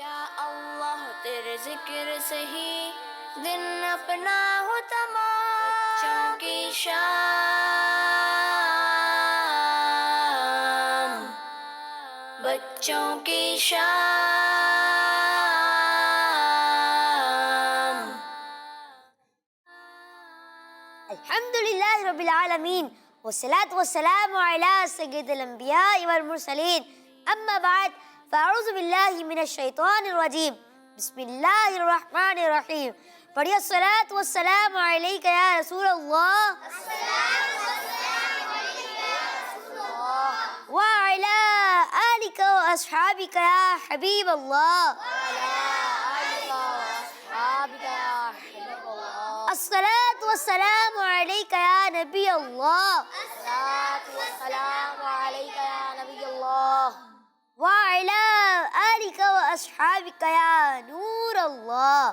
یا اللہ تیرے ذکر سے ہی دن اپنا ہو تمام، بچوں کی شام، بچوں کی شام۔ الحمدللہ رب العالمین والصلاة والسلام علی سید الانبیاء والمرسلین، اما بعد فاعوذ باللہ من الشیطان الرجیم، بسم اللہ الرحمن الرحیم۔ پڑھیے الصلاة والسلام علیکہ یا رسول اللہ وعلی آلک واصحابک یا حبیب اللہ۔ الصلاة والسلام علیکہ یا نبی اللہ، وعلی آلک واصحابک یا نور اللہ۔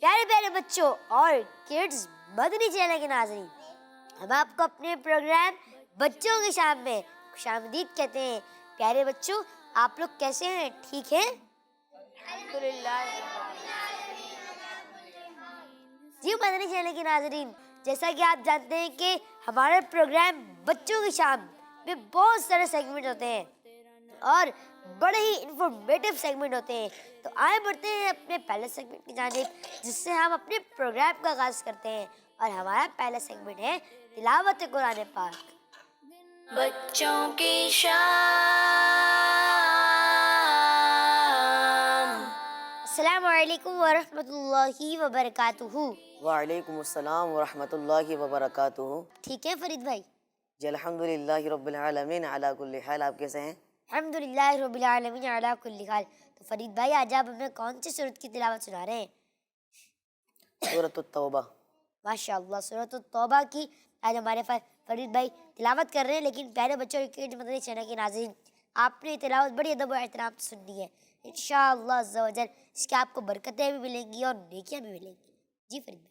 پیارے پیارے بچوں اور کڈز مدنی چینل کے ناظرین، ہم آپ کو اپنے پروگرام بچوں کی شام میں خوش آمدید کہتے ہیں۔ پیارے بچوں، آپ لوگ کیسے ہیں؟ ٹھیک ہیں؟ جی مدنی چینل کے ناظرین، جیسا کہ آپ جانتے ہیں کہ ہمارے پروگرام بچوں کی شام میں بہت سارے سیگمنٹ ہوتے ہیں اور بڑے ہی انفارمیٹیو سیگمنٹ ہوتے ہیں۔ تو آئے بڑھتے ہیں اپنے پہلے سیگمنٹ کی جانب، جس سے ہم اپنے پروگرام کا آغاز کرتے ہیں، اور ہمارا پہلا سیگمنٹ ہے تلاوت قرآن پاک۔ بچوں کی شام۔ السلام علیکم ورحمۃ اللہ وبرکاتہ۔ وعلیکم السلام ورحمۃ اللہ وبرکاتہ۔ ٹھیک ہے فرید بھائی؟ جی الحمدللہ رب العالمین علی کل حال۔ آپ کیسے ہیں؟ الحمدللہ رب العالمین علی کل حال۔ تو فرید بھائی، آج آپ ہمیں کون سی سورت کی تلاوت سنا رہے ہیں؟ سورۃ التوبہ۔ ماشاء اللہ، سورۃ التوبہ کی آج ہمارے فرید بھائی تلاوت کر رہے ہیں۔ لیکن پیارے بچوں کے مدنی چینل کے ناظرین، آپ نے تلاوت بڑی ادب و احترام سے سننی ہے۔ انشاءاللہ عز و جل اس کے آپ کو برکتیں بھی ملیں گی اور نیکیاں بھی ملیں گی۔ جی فرید بھائی۔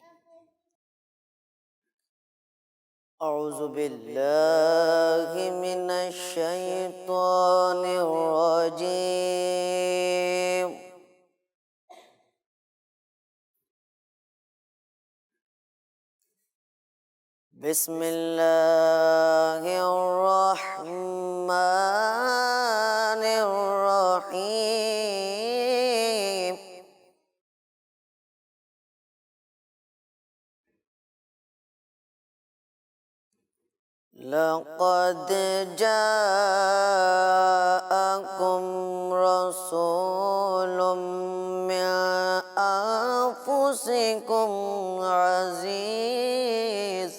اعوذ باللہ من الشیطان الرجیم۔ بسم اللہ الرحمن الرحیم۔ لقد جاءکم رسول من انفسکم عزیز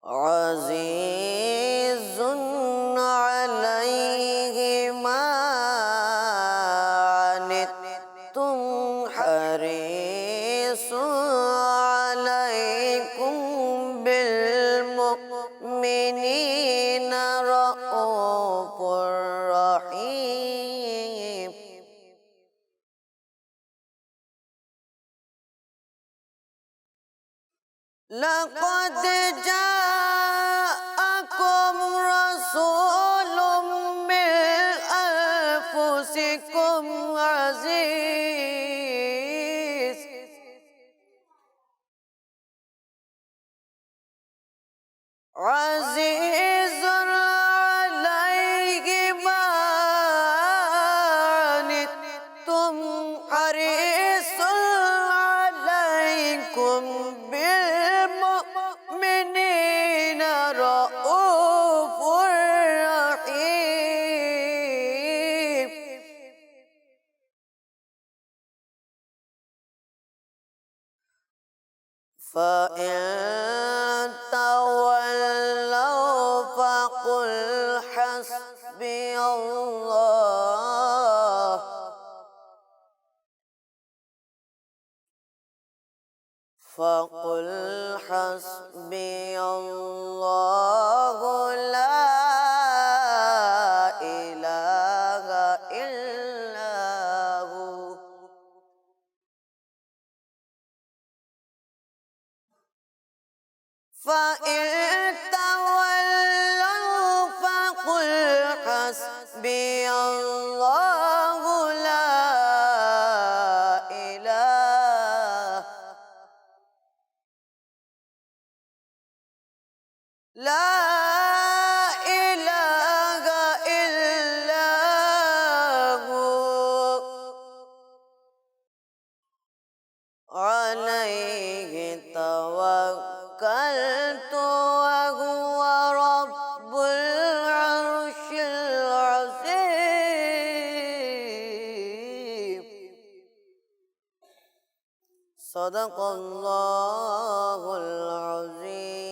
عزیز علیہ ما عنتم حریص علیکم بالمؤمنین رؤوف رحیم۔ لقد جاءکم رسول من انفسکم عزیز عزیز علیہ ما عنتم حریص علیکم بالمؤمنین رؤوف رحیم۔ فَإِن تَوَلَّوْا فَقُلْ حَسْبِيَ اللَّهُ فَقُلْ حَسْبِيَ اللَّهُ لَا إِلَٰهَ إِلَّا هُوَ فإن تولوا فقل حسبي الله لا إله إلا هو عليه توكلت وهو رب العرش العظيم صدق الله العظيم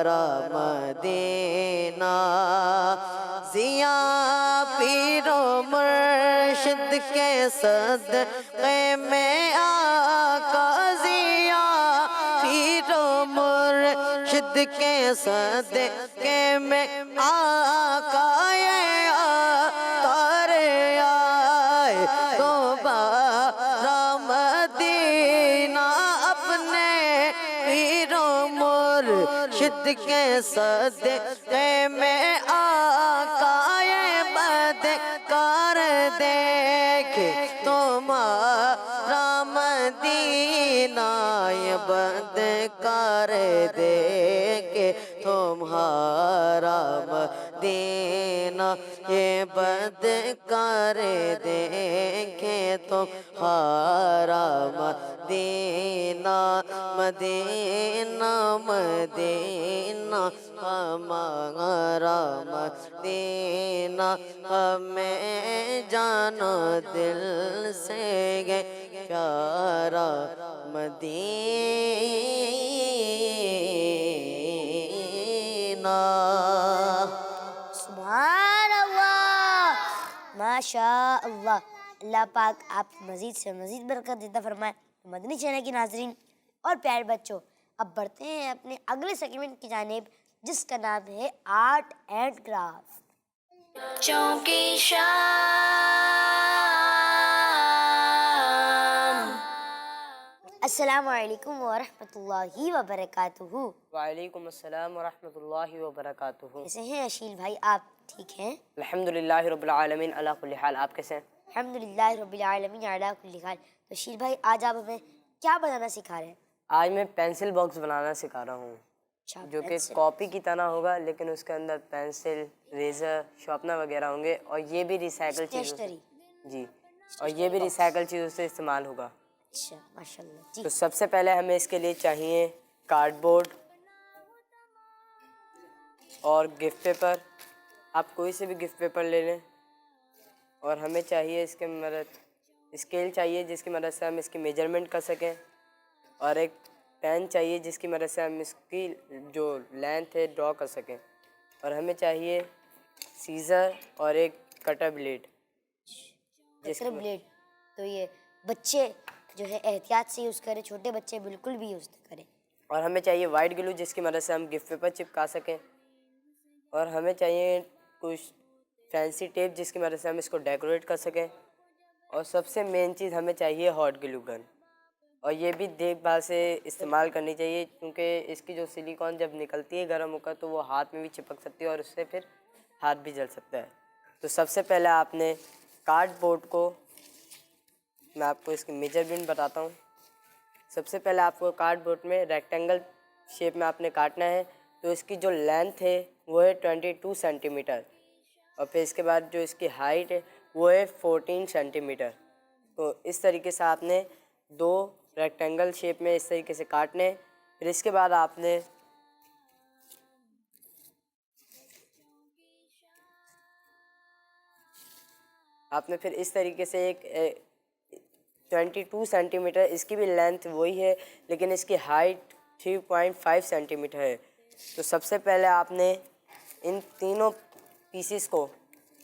ہمارا مدینہ، ضیا پیر و مرشد کے صدقے میں آقا، ضیا پیر و مرشد کے صدقے میں آقا تارے آئے دوبارہ مدینہ، اپنے پیر و مرشد کے صدقے میں آقا بدکار دیکھے تمہارا مدینہ، یہ بدکار دیکھے تمہارا مدینہ، یہ بدکار دیکھے تمہارا مدینہ، مدینہ مدینہ ہمارا مدینہ، ہمیں جان و دل سے گئے پیارا مدینہ۔ سبحان اللہ، ماشاء اللہ۔ اللہ پاک آپ مزید سے مزید برکت دیتا فرمائے۔ مدنی چینل کی ناظرین اور پیارے بچوں، اب بڑھتے ہیں اپنے اگلے سیگمنٹ کی جانب، جس کا نام ہے آرٹ اینڈ کرافٹ۔ بچوں کی شام۔ السلام علیکم ورحمۃ اللہ وبرکاتہ۔ وعلیکم السلام ورحمۃ اللہ وبرکاتہ۔ کیسے ہیں اشیل بھائی؟ آپ ٹھیک ہیں؟ الحمدللہ رب العالمین علی کل حال، آپ کیسے ہیں؟ الحمدللہ رب العالمین علی کل حال۔ تو اشیل بھائی، آج آپ ہمیں کیا بنانا سکھا رہے ہیں؟ آج میں پینسل باکس بنانا سکھا رہا ہوں، اچھا، جو کہ pencil۔ کاپی کی طرح ہوگا، لیکن اس کے اندر پینسل، ریزر، شارپنر وغیرہ ہوں گے، اور یہ بھی ریسائیکل چیزوں سے، اسٹیشنری۔ جی، اور یہ بھی ریسائیکل چیزوں سے استعمال ہوگا۔ اچھا، ماشاء اللہ جی۔ تو سب سے پہلے ہمیں اس کے لیے چاہیے کارڈ بورڈ اور گفٹ پیپر، آپ کوئی سے بھی گفٹ پیپر لے لیں، اور ہمیں چاہیے اس کے مدد اسکیل چاہیے جس کی مدد سے ہم اس کی میجرمنٹ کر سکیں، اور ایک پین چاہیے جس کی مدد سے ہم اس کی جو لینتھ ہے ڈرا کر سکیں، اور ہمیں چاہیے سیزر اور ایک کٹر بلیڈ۔ کٹر بلیڈ تو یہ بچے جو ہے احتیاط سے یوز کریں، چھوٹے بچے بالکل بھی یوز نہ کریں۔ اور ہمیں چاہیے وائٹ گلو جس کی مدد سے ہم گفٹ پیپر چپکا سکیں، اور ہمیں چاہیے کچھ فینسی ٹیپ جس کی مدد سے ہم اس کو ڈیکوریٹ کر سکیں، اور سب سے مین چیز ہمیں چاہیے ہاٹ گلو گن، اور یہ بھی دیکھ بھال سے استعمال کرنی چاہیے، کیونکہ اس کی جو سلیکون جب نکلتی ہے گرم ہو کر تو وہ ہاتھ میں بھی چپک سکتی ہے، اور اس سے پھر ہاتھ بھی جل سکتا ہے۔ تو سب سے پہلے آپ نے کارڈ بورڈ کو، میں آپ کو اس کی میجرمنٹ بتاتا ہوں۔ سب سے پہلے آپ کو کارڈ بورڈ میں ریکٹینگل شیپ میں آپ نے کاٹنا ہے، تو اس کی جو لینتھ ہے وہ ہے 22 سینٹی میٹر، اور پھر اس کے بعد جو اس کی ہائٹ ہے وہ ہے 14 سینٹی میٹر۔ تو اس طریقے سے آپ نے دو ریکٹینگل شیپ میں اس طریقے سے کاٹنے ہیں۔ پھر اس کے بعد آپ نے پھر اس طریقے سے ایک 22 سینٹی میٹر، اس کی بھی لینتھ وہی ہے لیکن اس کی ہائٹ 3.5 سینٹی میٹر ہے۔ تو سب سے پہلے آپ نے ان تینوں پیسز کو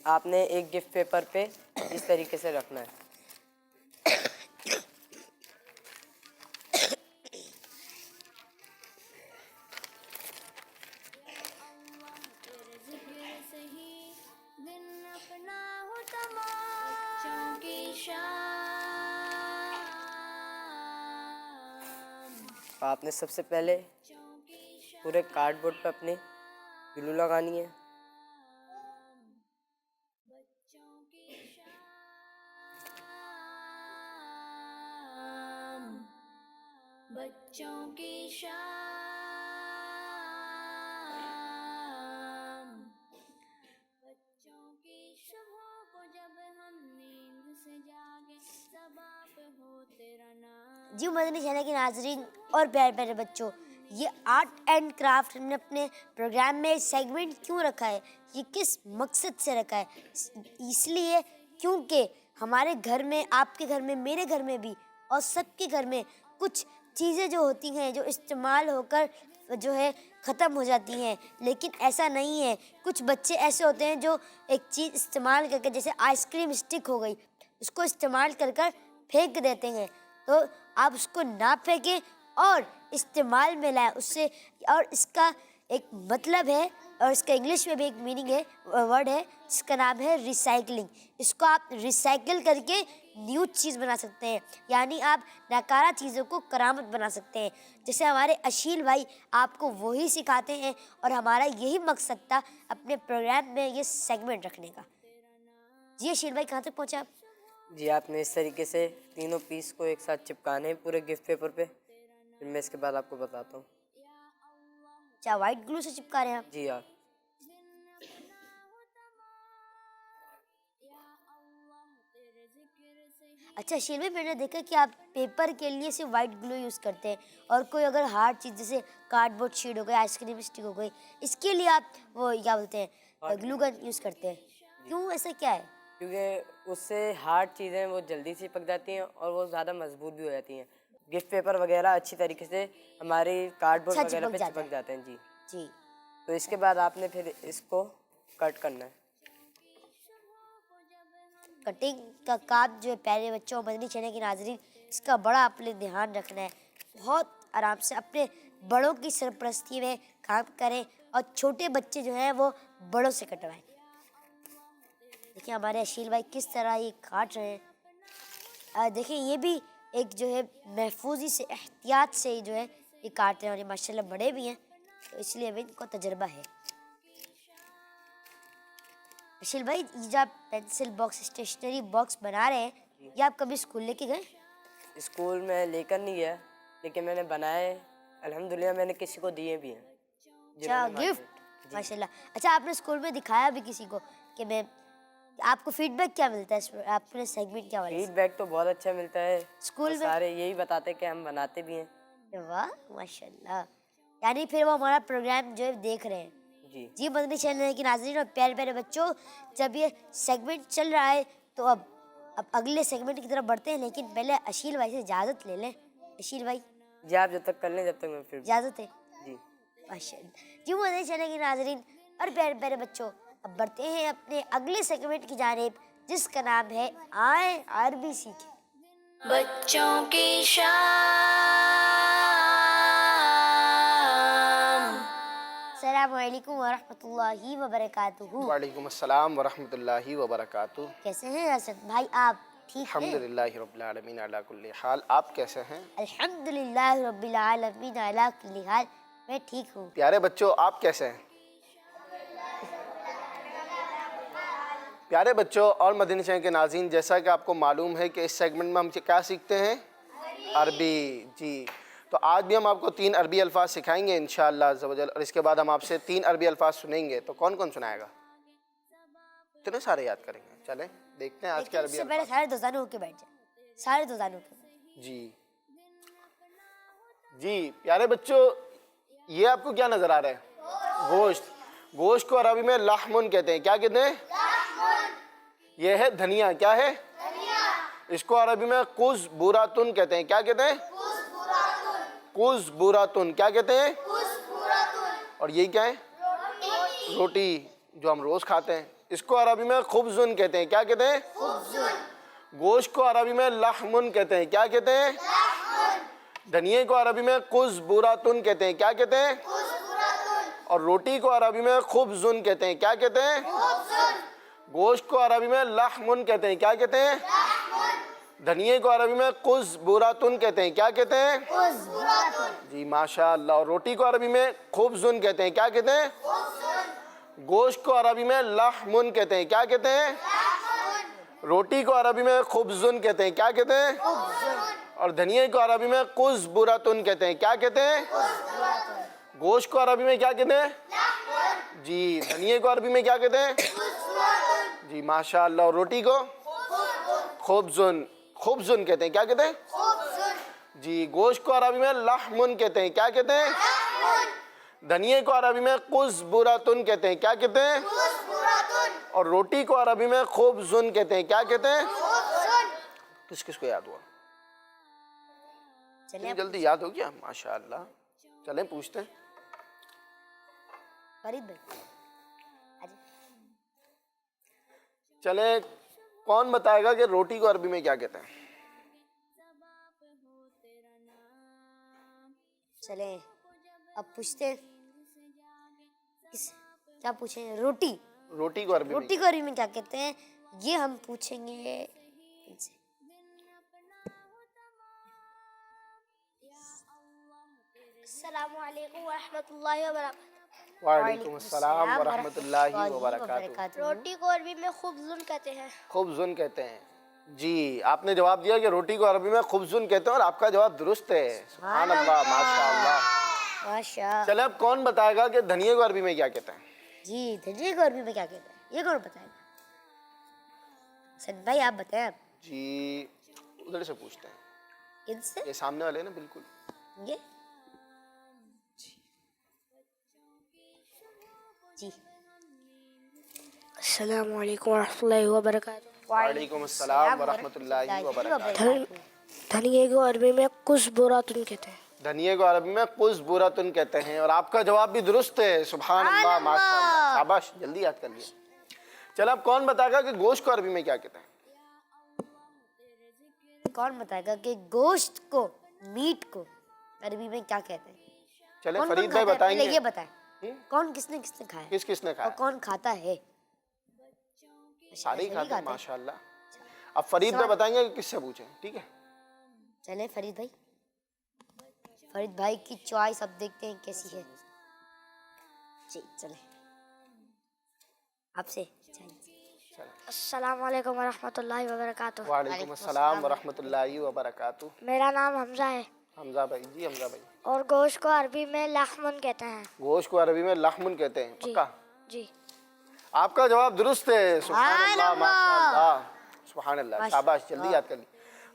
آپ نے ایک گفٹ پیپر پہ اس طریقے سے رکھنا ہے۔ تو آپ نے سب سے پہلے پورے کارڈ بورڈ پہ اپنی گلو لگانی ہے، بچوں کی شام، بچوں کی صبح کو جب ہم نیند سے جاگے صبح پہ ہو تیرا نام۔ جی مدنی چینل کے ناظرین اور پیارے پیارے بچوں، یہ آرٹ اینڈ کرافٹ ہم نے اپنے پروگرام میں سیگمنٹ کیوں رکھا ہے، یہ کس مقصد سے رکھا ہے؟ اس لیے کیونکہ ہمارے گھر میں، آپ کے گھر میں، میرے گھر میں بھی، اور سب کے گھر میں کچھ چیزیں جو ہوتی ہیں جو استعمال ہو کر جو ہے ختم ہو جاتی ہیں، لیکن ایسا نہیں ہے. کچھ بچے ایسے ہوتے ہیں جو ایک چیز استعمال کر کے، جیسے آئس کریم اسٹک ہو گئی، اس کو استعمال کر کر پھینک دیتے ہیں. تو آپ اس کو نہ پھینکیں اور استعمال میں لائیں اس سے. اور اس کا ایک مطلب ہے، اور اس کا انگلش میں بھی ایک میننگ ہے، ورڈ ہے جس کا نام ہے ریسائکلنگ. اس کو آپ ریسائکل کر کے نیو چیز بنا سکتے ہیں، یعنی آپ ناکارہ چیزوں کو کرامت بنا سکتے ہیں. جیسے ہمارے اشیل بھائی آپ کو وہی سکھاتے ہیں، اور ہمارا یہی مقصد تھا اپنے پروگرام میں یہ سیگمنٹ رکھنے کا. جی اشیل بھائی کہاں تک پہنچے آپ؟ جی آپ نے اس طریقے سے تینوں پیس کو ایک ساتھ چپکانے ہیں پورے گفٹ پیپر پہ، پھر میں اس کے بعد آپ کو بتاتا ہوں. کیا وائٹ گلو سے چپکا رہے ہیں آپ؟ جی آپ اچھا اشیل بھائی، میں نے دیکھا کہ آپ پیپر کے لیے صرف وائٹ گلو یوز کرتے ہیں، اور کوئی اگر ہارڈ چیز جیسے کارڈ بورڈ شیٹ ہو گئی، آئس کریم اسٹک ہو گئی، اس کے لیے آپ وہ کیا بولتے ہیں گلو گن یوز کرتے ہیں. کیوں، ایسا کیا ہے؟ کیونکہ اس سے ہارڈ چیزیں وہ جلدی سے چپک جاتی ہیں اور وہ زیادہ مضبوط بھی ہو جاتی ہیں. گفٹ پیپر وغیرہ اچھی طریقے سے ہماری کارڈ بورڈ اچھا وغیرہ پہ چپک چپک جاتے ہیں. جی جی. تو اس کے بعد آپ نے پھر اس کو کٹ کرنا ہے. کٹنگ کا کام جو ہے پیارے بچوں، مدنی چینل کے ناظرین، اس کا بڑا آپ نے دھیان رکھنا ہے. بہت آرام سے اپنے بڑوں کی سرپرستی میں کام کریں، اور چھوٹے بچے جو ہیں وہ بڑوں سے کٹوائیں. دیکھیں ہمارے اشیل بھائی کس طرح یہ کاٹ رہے ہیں. دیکھیں یہ بھی ایک جو ہے محفوظی سے، احتیاط سے جو ہے یہ کاٹ رہے ہیں، اور یہ ماشاءاللہ بڑے بھی ہیں، تو اس لیے ابھی ان کو تجربہ ہے. اشیل بھائی یہ جو آپ پینسل باکس، اسٹیشنری باکس بنا رہے ہیں، یہ آپ کبھی اسکول لے کے گئے؟ اسکول میں لے کر نہیں گیا، لیکن میں نے بنائے، الحمدللہ میں نے کسی کو دیے بھی ہیں. اچھا گفٹ، ماشاء اللہ. اچھا آپ نے اسکول میں دکھایا بھی کسی کو کہ میں، آپ کو فیڈ بیک کیا ملتا ہے اس پر، آپ نے سیگمنٹ کیا فیڈ بیک تو بہت اچھا ملتا ہے. اسکول میں؟ سارے یہی بتاتے کہ ہم بناتے بھی ہیں. واہ ماشاء اللہ. یعنی پھر وہ ہمارا پروگرام جو ہے دیکھ رہے ہیں. جی جی مدنی چینل کی ناظرین اور پیارے پیارے بچوں، جب یہ سیگمنٹ چل رہا ہے تو اب اگلے سیگمنٹ کی طرف بڑھتے ہیں، لیکن پہلے اشیل بھائی سے اجازت لے لیں. اشیل بھائی جی آپ جب تک کر لیں، جب تک میں پھر اجازت ہے؟ جی ماشاء اللہ. جی مدنی چینل کی ناظرین اور پیارے پیارے بچوں، اب بڑھتے ہیں اپنے اگلے سیگمنٹ کی جانب، جس کا نام ہے آئیں عربی سیکھیں. بچوں کی شام. السلام علیکم ورحمۃ اللہ وبرکاتہ. وعلیکم السلام ورحمۃ اللہ وبرکاتہ. کیسے ہیں حسن بھائی، آپ ٹھیک ہیں؟ الحمدللہ رب العالمین علی کل حال. آپ کیسے ہیں؟ الحمدللہ رب العالمین علی کل حال، میں ٹھیک ہوں. پیارے بچوں آپ کیسے ہیں؟ پیارے بچوں اور مدنی چینل کے ناظرین، جیسا کہ آپ کو معلوم ہے کہ اس سیگمنٹ میں ہم کیا سیکھتے ہیں؟ عربی. جی تو آج بھی ہم آپ کو 3 عربی الفاظ سکھائیں گے انشاءاللہ عز و جل، اور اس کے بعد ہم آپ سے 3 عربی الفاظ سنیں گے. تو کون کون سنائے گا؟ اتنے سارے یاد کریں گے. چلیں دیکھتے ہیں آج کے لیکن اس عربی سے پہلے الفاظ. سارے دوستانوں ہو کے بیٹھ جائیں، سارے دوستانوں کے. جی جی پیارے بچوں، یہ آپ کو کیا نظر آ رہا ہے؟ گوشت. گوشت کو عربی میں لحمن کہتے ہیں. کیا کہتے ہیں؟ یہ ہے دھنیا. کیا ہے؟ اس کو عربی میں کزبراتن کہتے ہیں. کیا کہتے ہیں؟ کزبراتن. کیا کہتے ہیں؟ اور یہ کیا ہے؟ روٹی جو ہم روز کھاتے ہیں. اس کو عربی میں خبزن کہتے ہیں. کیا کہتے ہیں؟ گوشت کو عربی میں لحمن کہتے ہیں. کیا کہتے ہیں؟ دھنیے کو عربی میں کزبراتن کہتے ہیں. کیا کہتے ہیں؟ اور روٹی کو عربی میں خبزن کہتے ہیں. کیا کہتے ہیں؟ گوشت کو عربی میں لحمن کہتے ہیں. کیا کہتے ہیں؟ دھنیے کو عربی میں کزبراتن کہتے ہیں. کیا کہتے ہیں؟ جی ماشاء اللہ. اور روٹی کو عربی میں خبزن کہتے ہیں. کیا کہتے ہیں؟ گوشت کو عربی میں لحمن کہتے ہیں. کیا کہتے ہیں؟ روٹی کو عربی میں خبزن کہتے ہیں. کیا کہتے ہیں؟ اور دھنیے کو عربی میں کزبراتن کہتے ہیں. کیا کہتے ہیں؟ گوشت کو عربی میں کیا کہتے ہیں؟ جی. دھنیے کو عربی میں کیا کہتے ہیں؟ جی ماشاء اللہ. اور روٹی کو خبزن. خبزن کہتے ہیں. کیا کہتے ہیں؟ جی. گوشت کو عربی میں لحمن کہتے ہیں. کیا کہتے ہیں؟ دھنیے کو عربی میں کزبراتن کہتے ہیں. کیا کہتے ہیں؟ اور روٹی کو عربی میں خبزن کہتے ہیں. کیا کہتے ہیں؟ کس کس کو یاد ہوا؟ چلیں جلدی یاد ہو گیا؟ ماشاء اللہ. چلیں پوچھتے ہیں. فرید بھائی چلے کون بتائے گا کہ روٹی کو عربی میں کیا کہتے ہیں؟ چلیں اب پوچھتے ہیں کیا پوچھیں؟ روٹی روٹی کو عربی میں روٹی کو عربی میں کیا کہتے ہیں یہ ہم پوچھیں گے ان سے. السلام علیکم ورحمۃ اللہ وبرکاتہ. وعلیکم السلام ورحمۃ اللہ وبرکاتہ. روٹی کو عربی میں خبزن کہتے ہیں. خبزن کہتے ہیں. جی آپ نے جواب دیا کہ روٹی کو عربی میں خبزن کہتے ہیں اور آپ کا جواب درست ہے. سبحان اللہ ماشاء اللہ. ماشاء. چلے اب کون بتائے گا کہ دھنیے کو عربی میں کیا کہتے ہیں؟ جی دھنیے کو عربی میں کیا کہتے ہیں یہ کون بتائے گا؟ سن بھائی آپ بتائیں. جی ادھر سے پوچھتے ہیں ان سے یہ سامنے والے نا بالکل. یہ جی السلام علیکم ورحمۃ اللہ وبرکاتہ. وعلیکم السلام ورحمۃ اللہ وبرکاتہ. دھنیے کو عربی میں کزبراتن کہتے ہیں. دھنیے کو عربی میں قزبراتن کہتے ہیں اور آپ کا جواب بھی درست ہے. سبحان اللہ ماشاء اللہ. شاباش جلدی یاد کر لیا. چلو اب کون بتائے گا کہ گوشت کو عربی میں کیا کہتے ہیں؟ کون بتائے گا کہ گوشت کو میٹ کو عربی میں کیا کہتے ہیں؟ چلے کون فرید کون بھائی کھاتا ہے؟ بتائیں پہلے گے. یہ بتائیں کون کس نے کھایا کس کس نے اور کھایا؟ کون کھاتا ہے؟ سارے ہی سبھی کھاتے ہیں کھاتے ہیں. ماشاء اللہ. اب فرید بھائی بتائیں گے کہ کس سے پوچھیں. ٹھیک ہے چلے فرید بھائی کی چوائس اب دیکھتے ہیں کیسی ہے. جی چلے آپ سے. السلام علیکم ورحمۃ اللہ وبرکاتہ. وعلیکم السلام ورحمۃ اللہ وبرکاتہ. میرا نام حمزہ ہے حمزہ بھائی. جی حمزہ بھائی. اور گوشت کو عربی میں لحمن کہتے ہیں. گوشت کو عربی میں لحمن کہتے ہیں. جی پکا جی آپ کا جواب درست ہے. سبحان اللہ ماشاء اللہ. سبحان اللہ. شاباش جلدی یاد کر لی.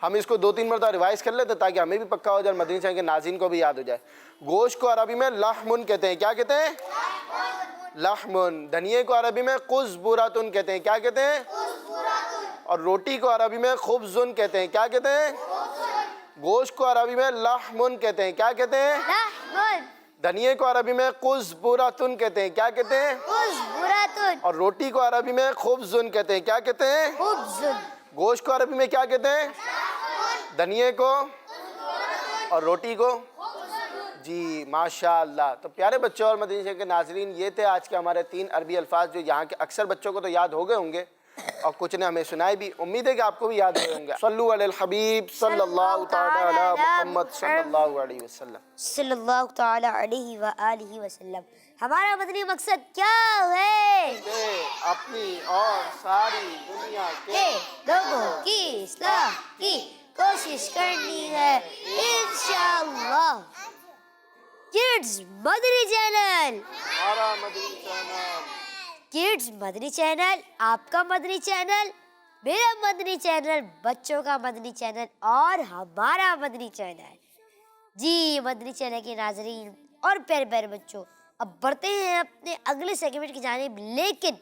ہم اس کو 2-3 مرتبہ ریوائز کر لیتے تاکہ ہمیں بھی پکا ہو جائے, مدنی چینل کے ناظرین کو بھی یاد ہو جائے. گوشت کو عربی میں لحمن کہتے ہیں. کیا کہتے ہیں؟ لحمن. دھنیے کو عربی میں قزبراتن کہتے ہیں. کیا کہتے ہیں؟ اور روٹی کو عربی میں خبزن کہتے ہیں. کیا کہتے ہیں؟ گوشت کو عربی میں لحمن کہتے ہیں. کیا کہتے ہیں؟ دھنیے کو عربی میں قزبراتن کہتے ہیں. کیا کہتے ہیں؟ اور روٹی کو عربی میں خبزن کہتے ہیں. کیا کہتے ہیں؟ گوشت کو عربی میں کیا کہتے ہیں؟ دھنیے کو اور روٹی کو. جی ماشاء اللہ. تو پیارے بچوں اور مدنی چینل کے ناظرین, یہ تھے آج کے ہمارے 3 عربی الفاظ جو یہاں کے اکثر بچوں کو تو یاد ہو گئے ہوں گے اور کچھ نے ہمیں سنائے بھی. امید ہے کہ آپ کو بھی یاد ہوئے ہوں گے. صلو علی الحبیب صلی اللہ تعالی علی محمد صلی اللہ علیہ وسلم. صلی اللہ تعالی علیہ وآلہ وسلم. ہمارا مدنی مقصد کیا ہے؟ کہ اپنی اور ساری دنیا کے لوگوں کی اصلاح کی کوشش کرنی ہے انشاءاللہ. کڈز مدنی چینل, ہمارا مدنی چینل, کڈز مدنی چینل, آپ کا مدنی چینل, میرا مدنی چینل, بچوں کا مدنی چینل اور ہمارا مدنی چینل. جی مدنی چینل کے ناظرین اور پیارے پیارے بچوں, اب بڑھتے ہیں اپنے اگلے سیگمنٹ کی جانب, لیکن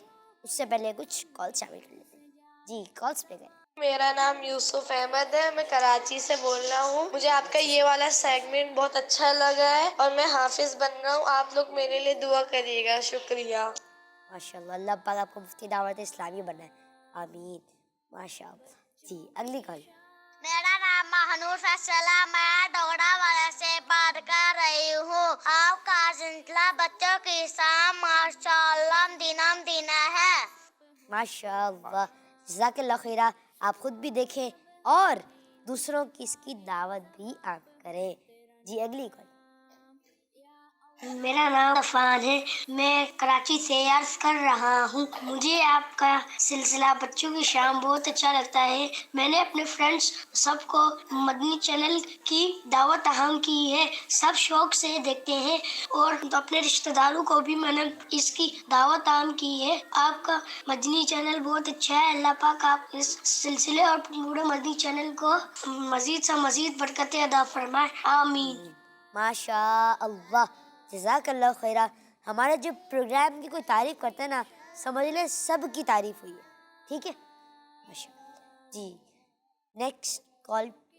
اس سے پہلے کچھ کال شامل کر لیتے ہیں. جی کالس پہ گئے. میرا نام یوسف احمد ہے, میں کراچی سے بول رہا ہوں. مجھے آپ کا یہ والا سیگمنٹ بہت اچھا لگا ہے اور میں حافظ بن رہا ہوں. آپ لوگ میرے لیے دعا کریے گا. شکریہ. ماشاءاللہ, اللہ پاک آپ کو مفتی دعوت اسلامی بنا ہے. آمین. ماشاءاللہ. جی اگلی کال. میرا نام مہنور فیصل ہے, میں ڈوڑا والے سے بات کر رہی ہوں. آپ کا سلسلہ بچوں کی شام ماشاءاللہ دینم دینا ہے. ماشاءاللہ, جزاک اللہ خیرہ. آپ خود بھی دیکھیں اور دوسروں کی اس کی دعوت بھی آپ کریں. جی اگلی کال. میرا نام عفان ہے, میں کراچی سے عرض کر رہا ہوں. مجھے آپ کا سلسلہ بچوں کی شام بہت اچھا لگتا ہے. میں نے اپنے فرینڈس سب کو مدنی چینل کی دعوت اہم کی ہے. سب شوق سے دیکھتے ہیں اور اپنے رشتہ داروں کو بھی میں نے اس کی دعوت عام کی ہے. آپ کا مدنی چینل بہت اچھا ہے. اللہ پاک آپ اس سلسلے اور پورے مدنی چینل کو مزید سے مزید برکتیں عطا فرمائے. آمین. ماشاء اللہ, جزاک اللہ خیرہ. ہمارے جو پروگرام کی کوئی تعریف کرتے ہیں نا, سمجھ لیں سب کی تعریف ہوئی ہے. ٹھیک ہے ماشاء اللہ. جی نیکسٹ کال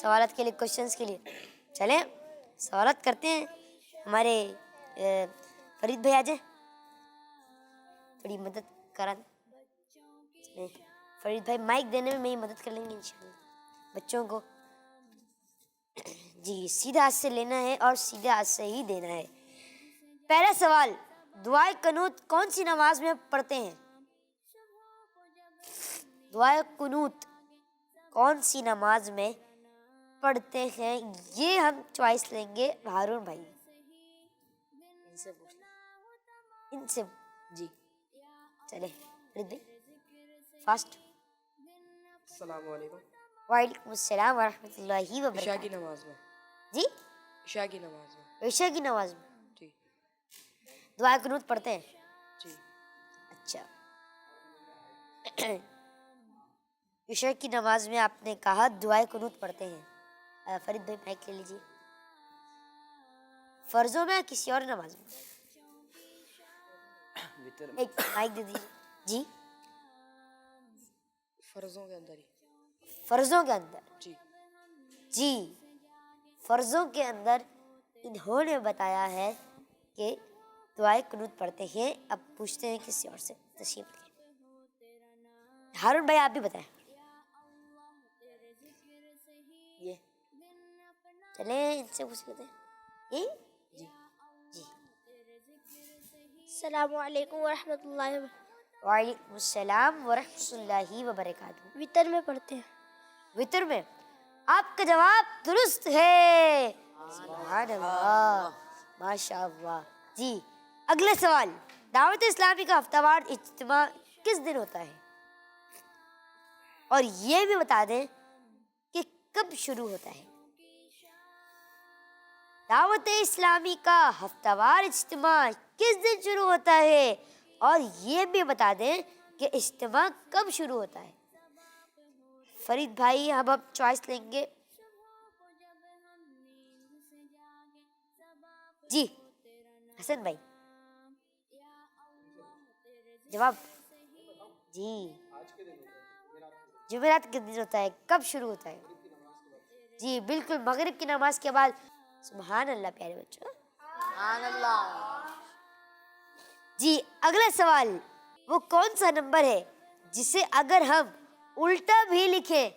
سوالات کے لیے, کوشچنس کے لیے. چلیں سوالات کرتے ہیں. ہمارے فرید بھائی آ جائیں, تھوڑی مدد کرا دیں. فرید بھائی مائک دینے میں میری مدد کر لیں گے انشاءاللہ بچوں کو. جی سیدھا ہاتھ سے لینا ہے اور سیدھے ہاتھ سے ہی دینا ہے. پہلا سوال, دعائے قنوت کون سی نماز میں پڑھتے ہیں؟ دعائے قنوت کون سی نماز میں پڑھتے ہیں؟ یہ ہم چوائس لیں گے ہارون بھائی ان سے. جی چلے فرید بھائی فاسٹ. السلام علیکم. وعلیکم السلام ورحمۃ اللہ عشاء کی وبرکاتہ. نماز میں. جی عشاء کی نماز میں. عشاء کی نماز میں جی دعائے قنوت پڑھتے ہیں. جی. اچھا عشاء کی نماز میں آپ نے کہا دعائے قنوت پڑھتے ہیں. فرید بھائی مائک لے لیجیے. فرضوں میں کسی اور نماز میں؟ ایک مائک دے دیجیے. جی فرضوں کے اندر ہی. فرضوں کے اندر. جی جی فرضوں کے اندر انہوں نے بتایا ہے کہ دعائے قنوت پڑھتے ہیں. اب پوچھتے ہیں کسی اور سے. تشریف لیں ہارون بھائی, آپ بھی بتائیں. یہ چلیں ان سے پوچھ لیتے ہیں. جی جی السلام علیکم ورحمۃ اللہ وبرکاتہ. وعلیکم السلام ورحمۃ اللہ وبرکاتہ. وطر میں پڑھتے ہیں. وطر میں. آپ کا جواب درست ہے. سبحان اللہ ماشاء اللہ. جی اگلا سوال, دعوت اسلامی کا ہفتہ وار اجتماع کس دن ہوتا ہے؟ اور یہ بھی بتا دیں کہ کب شروع ہوتا ہے. دعوت اسلامی کا ہفتہ وار اجتماع کس دن شروع ہوتا ہے؟ اور یہ بھی بتا دیں کہ اجتماع کب شروع ہوتا ہے. فرید بھائی اب آپ چوائس لیں گے. جی حسن بھائی جواب. جی جمعرات کے دن ہوتا ہے. کب شروع ہوتا ہے؟ جی بالکل مغرب کی نماز کے بعد. سبحان اللہ پیارے بچوں. سبحان اللہ. جی اگلا سوال, وہ کون سا نمبر ہے جسے اگر ہم الٹا بھی لکھیں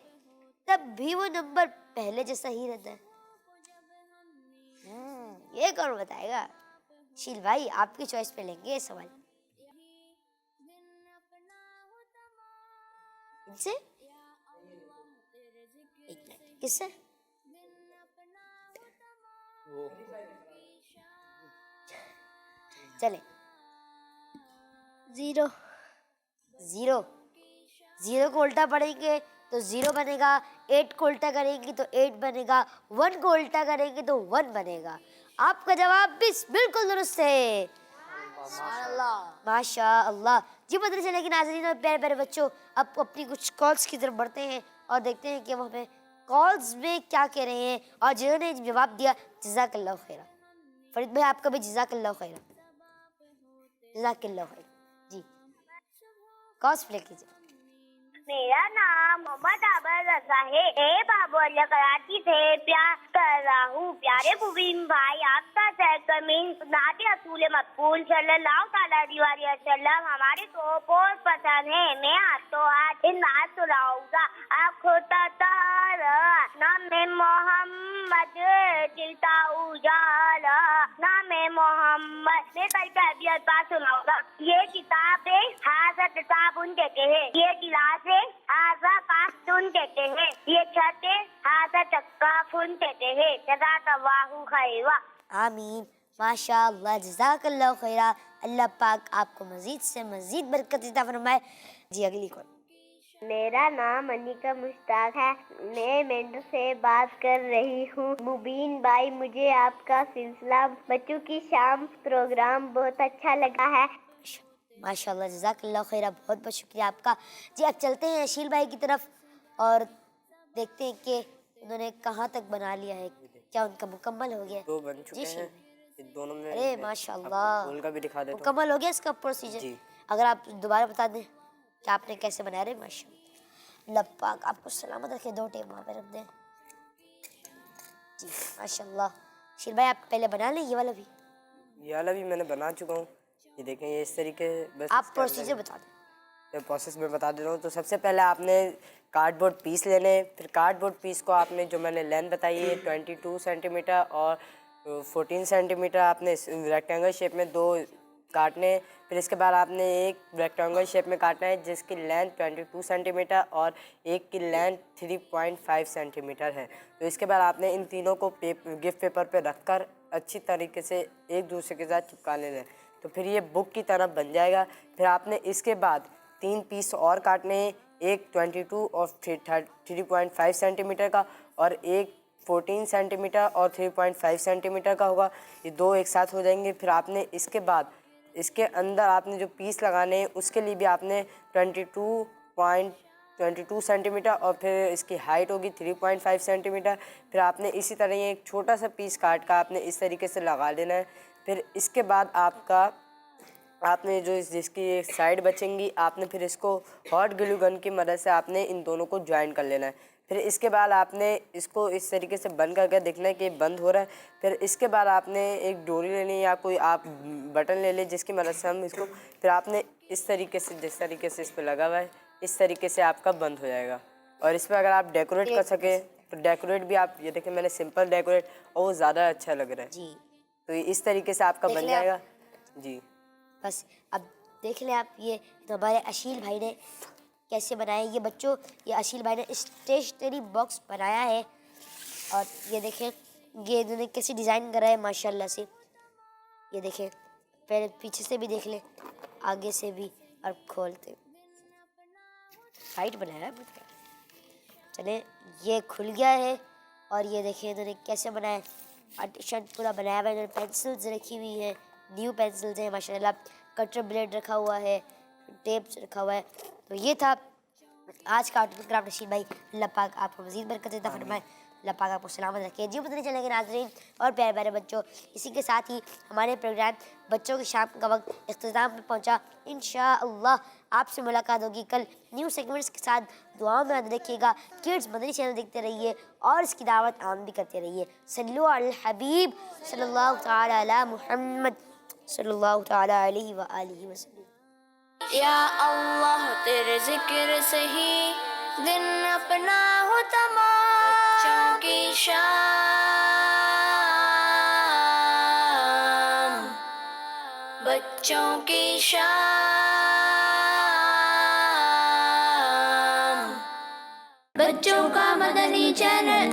تب بھی وہ نمبر پہلے جیسا ہی رہتا ہے؟ یہ کون بتائے گا؟ شیل بھائی آپ کی چوائس پہ لیں گے یہ سوال. ان سے ایک منٹ, کس سے؟ چلے. زیرو. زیرو. زیرو کو الٹا پڑھیں گے تو زیرو بنے گا. 8 کو الٹا کریں گے تو 8 بنے گا. 1 کو الٹا کریں گے تو 1 بنے گا. آپ کا جواب بھی بالکل درست ہے. ماشاء اللہ. جی مدرسے چلے گی ناظرین اور پیارے پیارے بچوں, اب اپنی کچھ کالز کی طرف بڑھتے ہیں اور دیکھتے ہیں کہ وہ ہمیں کالز میں کیا کہہ رہے ہیں. اور جنہوں نے جواب دیا جزاک اللہ خیرہ. فرید بھائی آپ کا بھی جزاک اللہ خیرہ. جزاک اللہ خیرہ. جی کالز پلے کیجیے. میرا نام محمد عابد رضا ہے. اے بابو اللہ کراچی سے پیار کر رہا ہوں. پیارے مبین بھائی, آپ کا سرکمین نعت رسول مقبول صلی اللہ تعالیٰ علیہ وسلم ہمارے کو بہت پسند ہے. میں ہاتھوں ہاتھ ان نعت سناؤں گا. آنکھوں تارا نام محمد چلتا اجالا نام محمد. میں کل کا ابھی الفاظ سناؤں گا. یہ کتاب ہے حاضر صابن کہتے ہیں. یہ گلاس ہے حاضر کاستون کہتے ہیں. یہ چھت ہے حاضر چکا فن کہتے ہیں. جزاک اللہ خیرا. آمین. ماشاء اللہ جزاک اللہ خیرہ. اللہ پاک آپ کو مزید سے مزید برکت عطا فرمائے. جی اگلی کون. میرا نام انیکا مشتاق ہے. میں مینڈو سے بات کر رہی ہوں. مبین بھائی, مجھے آپ کا سلسلہ بچوں کی شام پروگرام بہت اچھا لگا ہے. ماشاء اللہ جزاک اللہ خیرہ. بہت بہت شکریہ آپ کا. جی اب چلتے ہیں اشیل بھائی کی طرف اور دیکھتے ہیں کہ انہوں نے کہاں تک بنا لیا ہے. کیا ان کا مکمل ہو گیا؟ 2 بن چکے ہیں. دونوں میں ارے ماشاء اللہ کھول کا بھی دکھا دیتا ہوں. مکمل ہو گیا اس کا پروسیجر. جی. اگر آپ دوبارہ بتا دیں کہ آپ نے کیسے بنایا. رہے ماشاء اللہ. اللہ پاک آپ کو سلامت رکھے. 2 ٹیم وہاں پہ رکھ دیں. جی ماشاء اللہ. شیر بھائی آپ پہلے بنا لیں یہ والا بھی. یہ والا بھی میں نے بنا چکا ہوں. یہ دیکھیں یہ اس طریقے بس آپ پروسیجر بتا دیں. پروسیس میں بتا دے رہا ہوں. تو سب سے پہلے آپ نے کارڈ بورڈ پیس لینے. پھر کارڈ بورڈ پیس کو آپ نے جو میں نے لینتھ بتائی ہے 22 سینٹی میٹر اور 14 سینٹی میٹر آپ نے ریکٹینگل شیپ میں 2 کاٹنے. پھر اس کے بعد آپ نے ایک ریکٹینگل شیپ میں کاٹنا ہے جس کی لینتھ 22 سینٹی میٹر اور ایک کی لینتھ 3.5 سینٹی میٹر ہے. تو اس کے بعد آپ نے ان تینوں کو گفٹ پیپر پہ رکھ کر اچھی طریقے سے ایک دوسرے کے ساتھ چپکا لینا ہے. تو پھر یہ بک کی طرح بن جائے گا. پھر آپ نے اس کے بعد 3 پیس اور کاٹنے ہیں. ایک 22 اور 3.5 سینٹی میٹر کا اور ایک 14 سینٹی میٹر اور 3.5 سینٹی میٹر کا ہوگا. یہ 2 ایک ساتھ ہو جائیں گے. پھر آپ نے اس کے بعد اس کے اندر آپ نے جو پیس لگانے ہیں اس کے لیے بھی آپ نے 22 سینٹی میٹر اور پھر اس کی ہائٹ ہوگی 3.5 سینٹی میٹر. پھر آپ نے اسی طرح یہ ایک چھوٹا سا پیس کاٹ کا آپ نے اس طریقے سے لگا لینا ہے. پھر اس کے بعد آپ نے جو جس کی سائڈ بچیں گی آپ نے پھر اس کو ہاٹ گلو گن کی مدد سے آپ نے ان دونوں کو جوائن کر لینا ہے. پھر اس کے بعد آپ نے اس کو اس طریقے سے بند کر کے دیکھنا ہے کہ یہ بند ہو رہا ہے. پھر اس کے بعد آپ نے ایک ڈوری لینی یا کوئی آپ بٹن لے لیں جس کی مدد سے ہم اس کو پھر آپ نے اس طریقے سے جس طریقے سے اس پہ لگا ہوا ہے اس طریقے سے آپ کا بند ہو جائے گا. اور اس پہ اگر آپ ڈیکوریٹ کر سکیں تو ڈیکوریٹ بھی آپ یہ دیکھیں میں نے سمپل ڈیکوریٹ اور وہ زیادہ اچھا لگ رہا ہے. جی تو اس طریقے سے آپ کا بن جائے گا. جی بس اب دیکھ لیں آپ. یہ تو ہمارے اشیل بھائی نے کیسے بنایا یہ بچوں. یہ اشیل بھائی نے اسٹیشنری باکس بنایا ہے اور یہ دیکھیں یہ انہوں نے کیسی ڈیزائن کرا ہے ماشاء اللہ سے. یہ دیکھیں پہلے پیچھے سے بھی دیکھ لیں آگے سے بھی اور کھولتے ٹائٹ بنایا ہے. چلیں یہ کھل گیا ہے اور یہ دیکھیں انہوں نے کیسے بنایا ہے. پارٹیشن پورا بنایا ہوا ہے. انہوں نے پینسلز رکھی ہوئی ہیں نیو پینسلز ہیں ماشاء اللہ. کٹر بلیڈ رکھا ہوا ہے ٹیپس رکھا ہوا ہے. تو یہ تھا آج کا آرٹ اینڈ کرافٹ رشید بھائی. اللہ پاک آپ کو مزید برکت عطا فرمائے. اللہ پاک آپ کو سلامت رکھے. جی مدنی چینل کے ناظرین اور پیارے پیارے بچوں اسی کے ساتھ ہی ہمارے پروگرام بچوں کی شام کا وقت اختتام پہ پہنچا. انشاءاللہ آپ سے ملاقات ہوگی کل نیو سیگمنٹس کے ساتھ. دعاؤں میں یاد رکھیے گا. کڈس مدنی چینل دیکھتے رہیے اور اس کی دعوت عام بھی کرتے رہیے. صلو علی الحبیب صلی اللہ تعالی علی محمد صلی اللہ تعالی علیہ وآلہ وسلم. یا اللہ تیرے ذکر سے ہی دن اپنا ہو تمام. بچوں کی شام بچوں کی شام بچوں کا مدنی چینل